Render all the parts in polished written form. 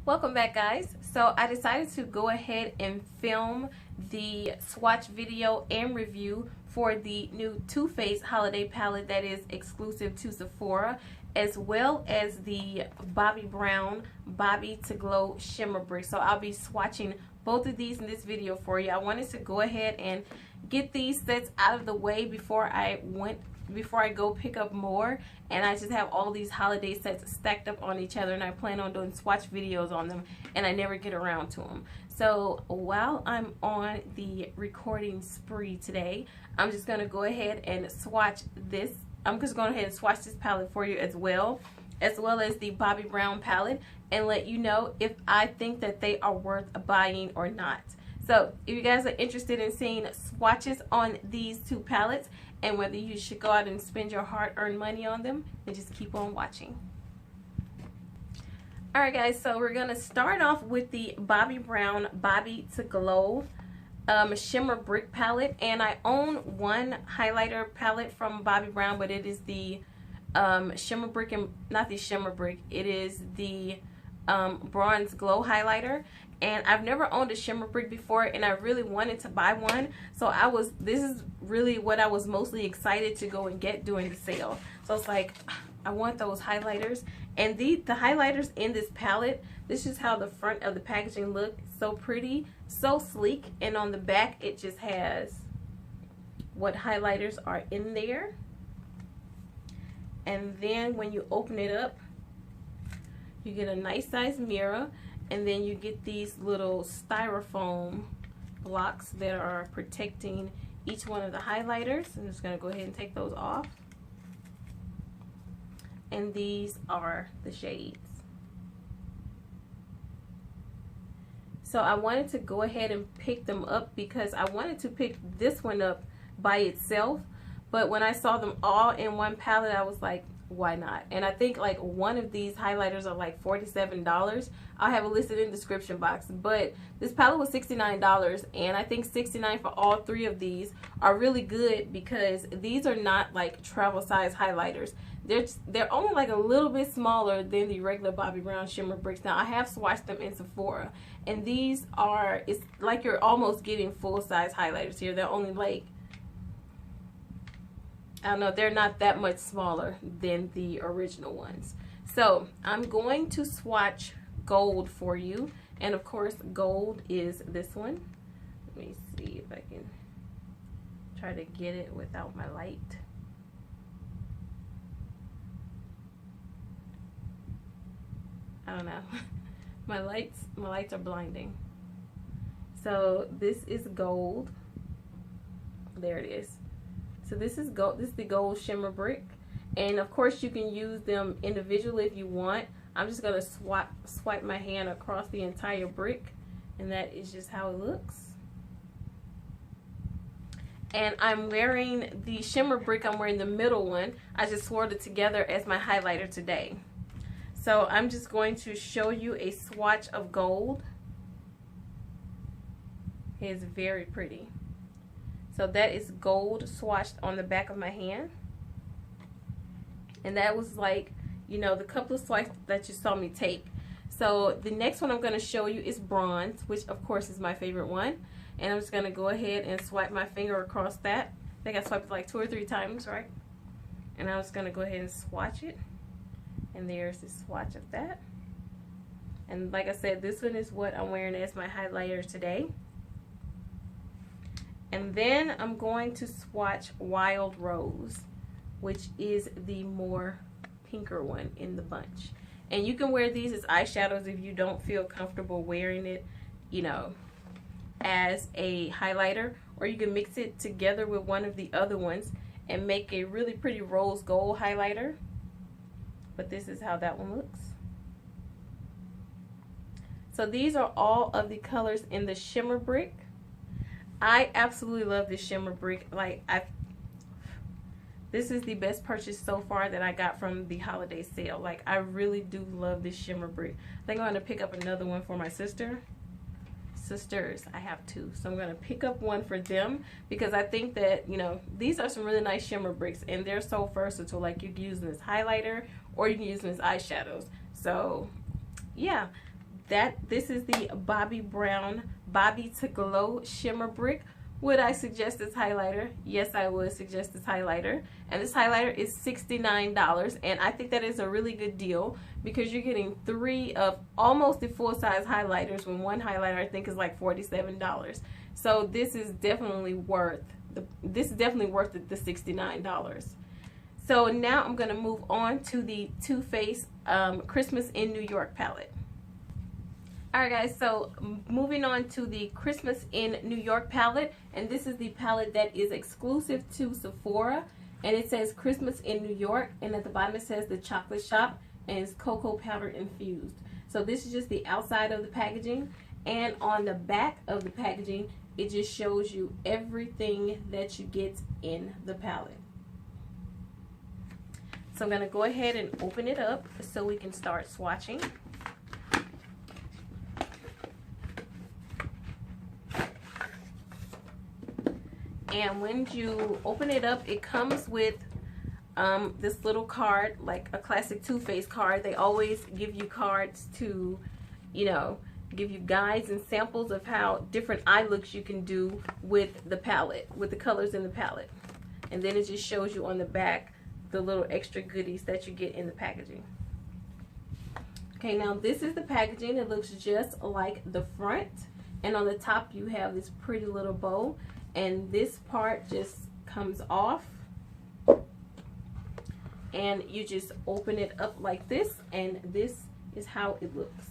Welcome back, guys. So I decided to go ahead and film the swatch video and review for the new Too Faced holiday palette that is exclusive to Sephora, as well as the Bobbi Brown Bobbi to Glow Shimmer Brick. So I'll be swatching both of these in this video for you. I wanted to go ahead and get these sets out of the way before I go pick up more, and I just have all these holiday sets stacked up on each other, and I plan on doing swatch videos on them, and I never get around to them. So while I'm on the recording spree today, I'm just going to go ahead and swatch this. I'm just going ahead and swatch this palette for you as well as the Bobbi Brown palette, and let you know if I think that they are worth buying or not. So if you guys are interested in seeing swatches on these two palettes and whether you should go out and spend your hard-earned money on them, then just keep on watching. Alright guys, so we're going to start off with the Bobbi Brown Bobbi to Glow Shimmer Brick palette. And I own one highlighter palette from Bobbi Brown, but it is the Shimmer Brick, and not the Shimmer Brick, it is the Bronze Glow highlighter. And I've never owned a Shimmer Brick before, and I really wanted to buy one. So this is really what I was mostly excited to go and get during the sale. So it's like, I want those highlighters. And the highlighters in this palette, this is how the front of the packaging look. So pretty, so sleek. And on the back, it just has what highlighters are in there. And then when you open it up, you get a nice size mirror. And then you get these little styrofoam blocks that are protecting each one of the highlighters. I'm just going to go ahead and take those off. And these are the shades. So I wanted to go ahead and pick them up because I wanted to pick this one up by itself. But when I saw them all in one palette, I was like, why not? And I think like one of these highlighters are like $47. I'll have it listed in the description box, but this palette was $69, and I think $69 for all three of these are really good because these are not like travel size highlighters. They're only like a little bit smaller than the regular Bobbi Brown Shimmer Bricks. Now I have swatched them in Sephora, and these are, it's like you're almost getting full size highlighters here. They're only like, I don't know, they're not that much smaller than the original ones. So I'm going to swatch gold for you. And of course, gold is this one. Let me see if I can try to get it without my light. I don't know. My lights are blinding. So this is gold. There it is. So this is gold. This is the gold shimmer brick, and of course you can use them individually if you want. I'm just gonna swipe my hand across the entire brick, and that is just how it looks. And I'm wearing the shimmer brick. I'm wearing the middle one. I just swirled it together as my highlighter today. So I'm just going to show you a swatch of gold. It is very pretty. So that is gold swatched on the back of my hand. And that was like, you know, the couple of swipes that you saw me take. So the next one I'm going to show you is bronze, which of course is my favorite one. And I'm just going to go ahead and swipe my finger across that. I think I swiped it like 2 or 3 times, right? And I'm just going to go ahead and swatch it. And there's the swatch of that. And like I said, this one is what I'm wearing as my highlighter today. And then I'm going to swatch Wild Rose, which is the more pinker one in the bunch. And you can wear these as eyeshadows if you don't feel comfortable wearing it, you know, as a highlighter. Or you can mix it together with one of the other ones and make a really pretty rose gold highlighter. But this is how that one looks. So these are all of the colors in the shimmer brick. I absolutely love this shimmer brick. Like, this is the best purchase so far that I got from the holiday sale. Like, I really do love this shimmer brick. I think I'm going to pick up another one for my sisters. I have 2. So I'm going to pick up one for them because I think that, you know, these are some really nice shimmer bricks and they're so versatile. Like, you can use them as highlighter or you can use them as eyeshadows. So, yeah. this is the Bobbi Brown Bobbi to Glow Shimmer Brick. Would I suggest this highlighter? Yes, I would suggest this highlighter. And this highlighter is $69. And I think that is a really good deal because you're getting 3 of almost the full-size highlighters when one highlighter I think is like $47. So this is definitely worth the $69. So now I'm going to move on to the Too Faced Christmas in New York palette. Alright guys, so moving on to the Christmas in New York palette, and this is the palette that is exclusive to Sephora, and it says Christmas in New York, and at the bottom it says the chocolate shop, and it's cocoa powder infused. So this is just the outside of the packaging, and on the back of the packaging it just shows you everything that you get in the palette. So I'm going to go ahead and open it up so we can start swatching. And when you open it up, it comes with this little card, like a classic Too Faced card. They always give you cards to, you know, give you guides and samples of how different eye looks you can do with the palette, with the colors in the palette. And then it just shows you on the back the little extra goodies that you get in the packaging. Okay, now this is the packaging. It looks just like the front. And on the top you have this pretty little bow. And this part just comes off, and you just open it up like this, and this is how it looks.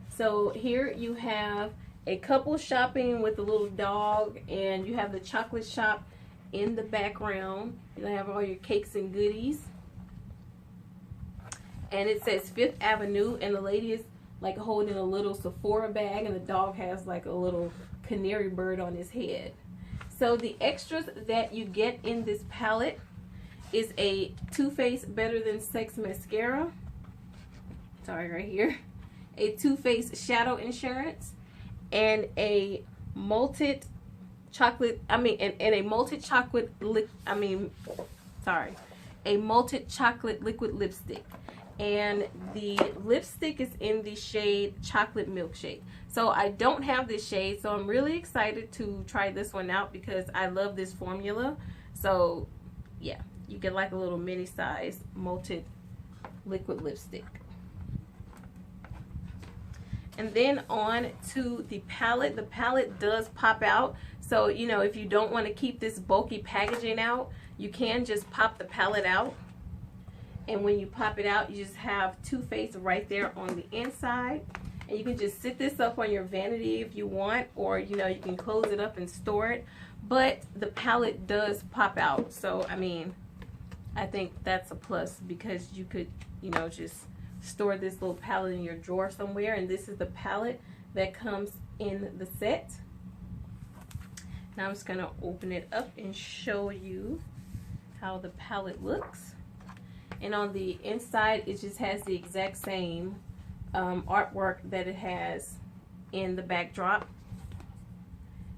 So here you have a couple shopping with a little dog, and you have the chocolate shop in the background. You have all your cakes and goodies, and it says 5th Avenue, and the lady is like holding a little Sephora bag, and the dog has like a little canary bird on his head. So the extras that you get in this palette is a Too Faced Better Than Sex mascara. Sorry, right here. A Too Faced Shadow Insurance, and a malted chocolate. A malted chocolate. A malted chocolate liquid lipstick. And the lipstick is in the shade Chocolate Milkshake. So I don't have this shade, so I'm really excited to try this one out because I love this formula. So yeah, you get like a little mini size malted liquid lipstick. And then on to the palette. The palette does pop out. So, you know, if you don't want to keep this bulky packaging out, you can just pop the palette out. And when you pop it out, you just have Too Faced right there on the inside. And you can just sit this up on your vanity if you want, or, you know, you can close it up and store it. But the palette does pop out. So, I mean, I think that's a plus because you could, you know, just store this little palette in your drawer somewhere. And this is the palette that comes in the set. Now I'm just going to open it up and show you how the palette looks. And on the inside, it just has the exact same artwork that it has in the backdrop.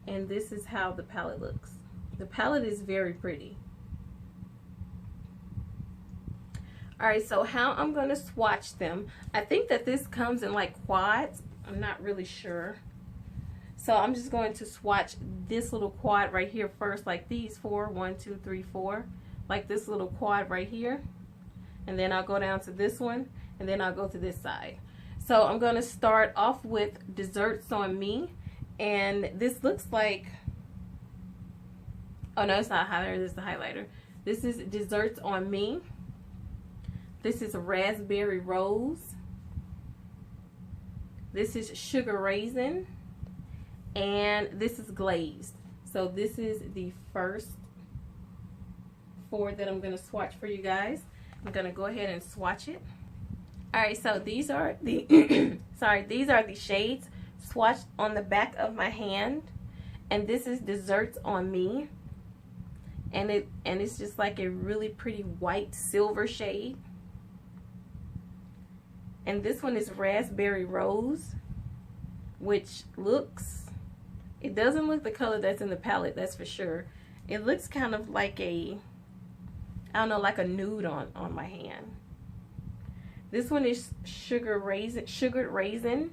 And this is how the palette looks. The palette is very pretty. Alright, so how I'm going to swatch them. I think that this comes in like quads. I'm not really sure. So I'm just going to swatch this little quad right here first, like these 4, 1, 2, 3, 4. Like this little quad right here. And then I'll go down to this one, and then I'll go to this side. So I'm going to start off with Desserts on Me, and this looks like, oh no, it's not a highlighter, this is the highlighter. This is Desserts on Me. This is Raspberry Rose. This is Sugar Raisin, and this is Glazed. So this is the first 4 that I'm going to swatch for you guys. I'm gonna go ahead and swatch it. Alright, so these are the these are the shades swatched on the back of my hand. And this is Desserts on Me. And it's just like a really pretty white silver shade. And this one is Raspberry Rose, which looks, it doesn't look the color that's in the palette, that's for sure. It looks kind of like a, I don't know, like a nude on my hand. This one is sugared raisin,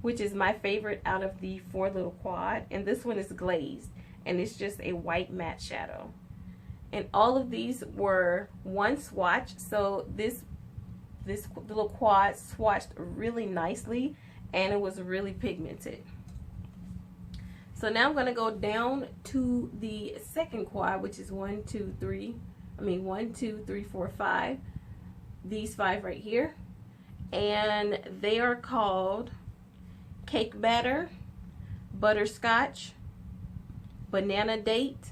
which is my favorite out of the 4 little quad. And this one is glazed, and it's just a white matte shadow. And all of these were one swatch, so this little quad swatched really nicely, and it was really pigmented. So now I'm going to go down to the second quad, which is 1, 2, 3, 4, 5. These 5 right here. And they are called Cake Batter, Butterscotch, Banana Date,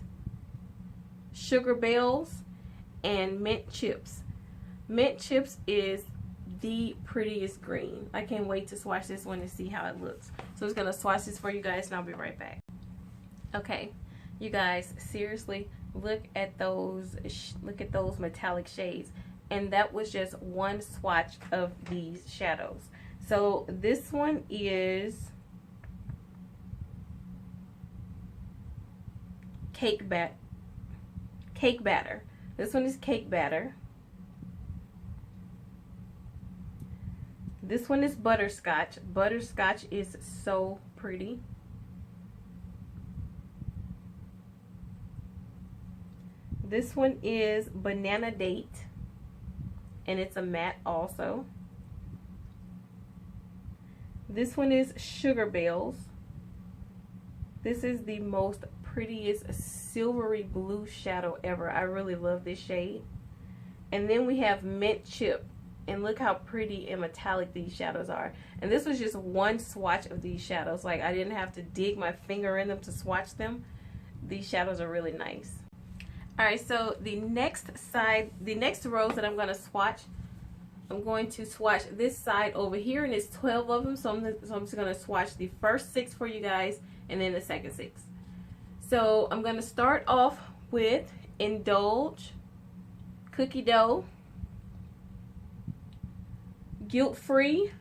Sugar Bells, and Mint Chips. Mint Chips is the prettiest green. I can't wait to swatch this one and see how it looks. So I'm just going to swatch this for you guys, and I'll be right back. Okay, you guys, seriously, look at those metallic shades. And that was just one swatch of these shadows. So this one is Cake Batter. This one is Cake Batter. This one is Butterscotch. Butterscotch is so pretty. This one is Banana Date, and it's a matte also. This one is Sugar Bells. This is the most prettiest silvery blue shadow ever. I really love this shade. And then we have Mint Chip. And look how pretty and metallic these shadows are. And this was just one swatch of these shadows. Like, I didn't have to dig my finger in them to swatch them. These shadows are really nice. Alright, so the next rows that I'm going to swatch, I'm going to swatch this side over here, and it's 12 of them. So I'm just going to swatch the first 6 for you guys, and then the second 6. So I'm going to start off with Indulge, Cookie Dough, Guilt Free,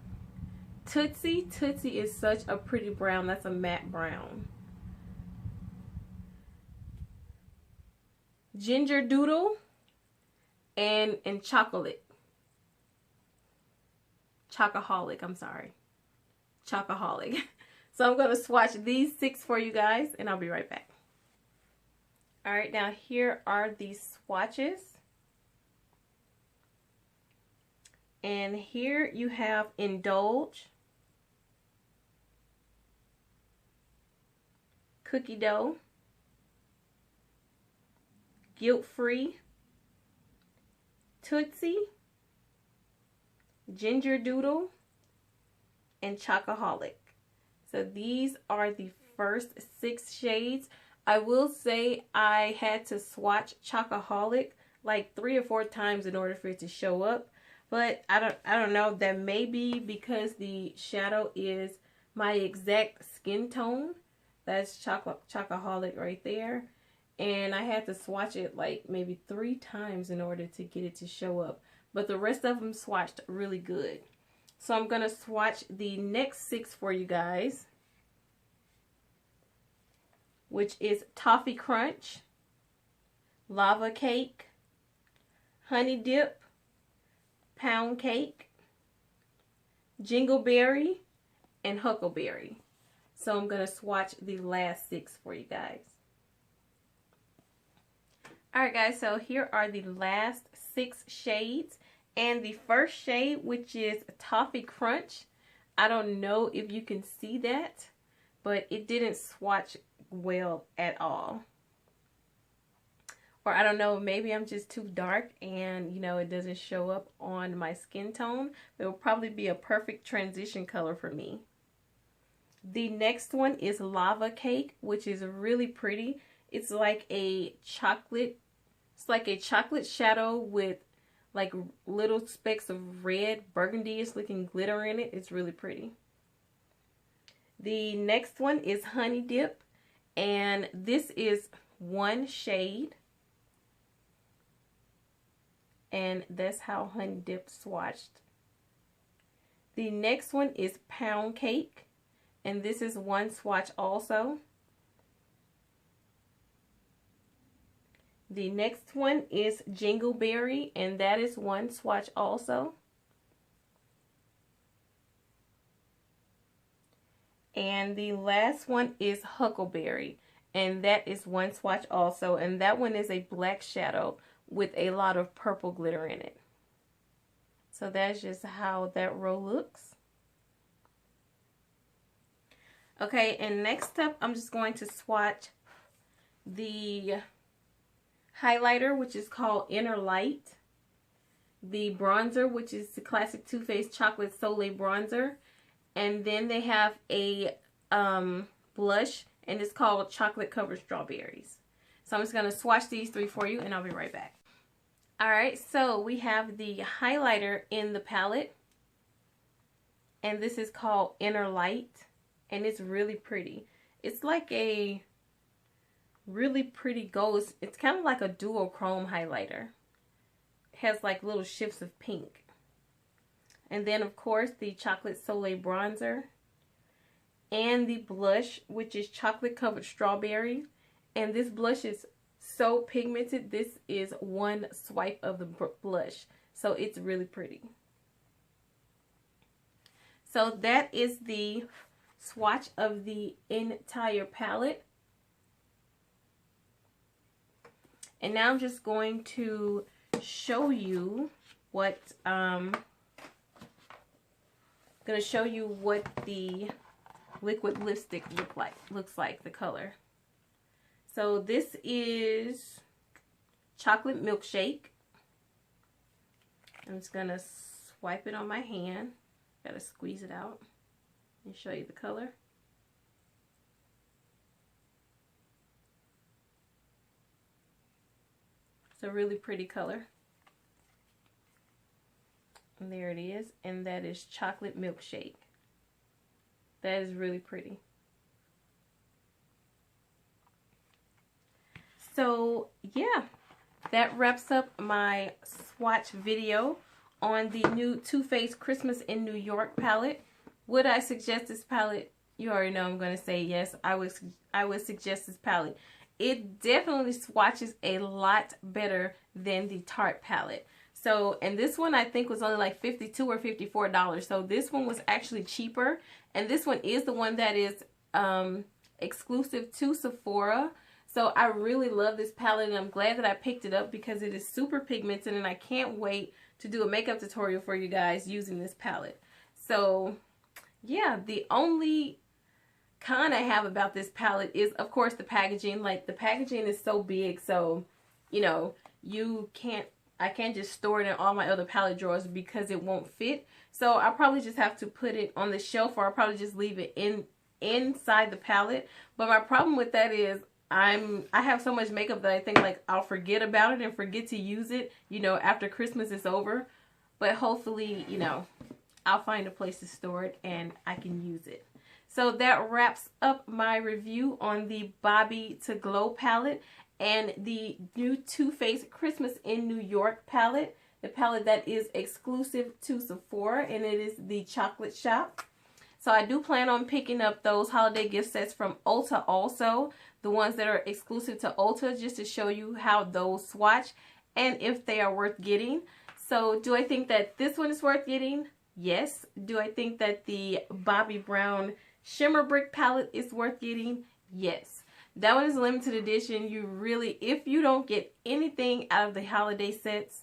Tootsie. Tootsie is such a pretty brown. That's a matte brown. Ginger Doodle, and Chocolate. Chocoholic, I'm sorry. Chocoholic. So I'm going to swatch these 6 for you guys, and I'll be right back. Alright, now here are the swatches. And here you have Indulge, Cookie Dough, Guilt Free, Tootsie, Ginger Doodle, and Chocoholic. So these are the first 6 shades. I will say I had to swatch Chocoholic like 3 or 4 times in order for it to show up. But I don't know, that may be because the shadow is my exact skin tone. That's Chocoholic right there. And I had to swatch it like maybe 3 times in order to get it to show up. But the rest of them swatched really good. So I'm going to swatch the next 6 for you guys, which is Toffee Crunch, Lava Cake, Honey Dip, Pound Cake, Jingleberry, and Huckleberry. So I'm going to swatch the last 6 for you guys. Alright guys, so here are the last 6 shades. And the first shade, which is Toffee Crunch, I don't know if you can see that, but it didn't swatch well at all. Or I don't know, maybe I'm just too dark and, you know, it doesn't show up on my skin tone. It will probably be a perfect transition color for me. The next one is Lava Cake, which is really pretty. It's like a chocolate, shadow with like little specks of red, burgundy-ish looking glitter in it. It's really pretty. The next one is Honey Dip, and this is one shade. And that's how Honey Dip swatched. The next one is Pound Cake, and this is one swatch also. The next one is Jingleberry, and that is one swatch also. And the last one is Huckleberry. And that is one swatch also. And that one is a black shadow with a lot of purple glitter in it. So that's just how that row looks. Okay, and next up, I'm just going to swatch the highlighter, which is called Inner Light. The bronzer, which is the classic Too Faced Chocolate Soleil Bronzer. And then they have a blush, and it's called Chocolate Covered Strawberries. So I'm just going to swatch these three for you, and I'll be right back. Alright, so we have the highlighter in the palette. And this is called Inner Light. And it's really pretty. It's like a really pretty gold. It's kind of like a duochrome highlighter. It has like little shifts of pink. And then, of course, the Chocolate Soleil Bronzer. And the blush, which is Chocolate Covered Strawberry. And this blush is so pigmented. This is one swipe of the blush. So it's really pretty. So that is the swatch of the entire palette. And now I'm just going to show you what the liquid lipstick looks like, the color. So this is Chocolate Milkshake. I'm just gonna swipe it on my hand. Gotta squeeze it out and show you the color. It's a really pretty color. And there it is. And that is Chocolate Milkshake. That is really pretty. So yeah, that wraps up my swatch video on the new Too Faced Christmas in New York palette. Would I suggest this palette? You already know I'm going to say yes. I would suggest this palette. It definitely swatches a lot better than the Tarte palette. So, and this one I think was only like $52 or $54. So this one was actually cheaper. And this one is the one that is exclusive to Sephora. So I really love this palette, and I'm glad that I picked it up because it is super pigmented, and I can't wait to do a makeup tutorial for you guys using this palette. So yeah, the only con I have about this palette is, of course, the packaging. Like, the packaging is so big, so, you know, I can't just store it in all my other palette drawers because it won't fit. So I'll probably just have to put it on the shelf, or I'll probably just leave it inside the palette. But my problem with that is I have so much makeup that I think like I'll forget about it and forget to use it, you know, after Christmas is over. But hopefully, you know, I'll find a place to store it and I can use it. So that wraps up my review on the Bobbi to Glow palette and the new Too Faced Christmas in New York palette. The palette that is exclusive to Sephora, and it is the Chocolate Shop. So I do plan on picking up those holiday gift sets from Ulta also. The ones that are exclusive to Ulta, just to show you how those swatch and if they are worth getting. So do I think that this one is worth getting? Yes. Do I think that the Bobbi Brown Shimmer Brick palette is worth getting? Yes. That one is a limited edition. You really, if you don't get anything out of the holiday sets,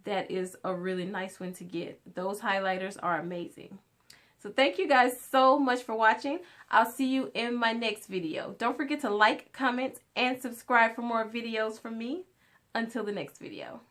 that is a really nice one to get. Those highlighters are amazing. So thank you guys so much for watching. I'll see you in my next video. Don't forget to like, comment, and subscribe for more videos from me. Until the next video.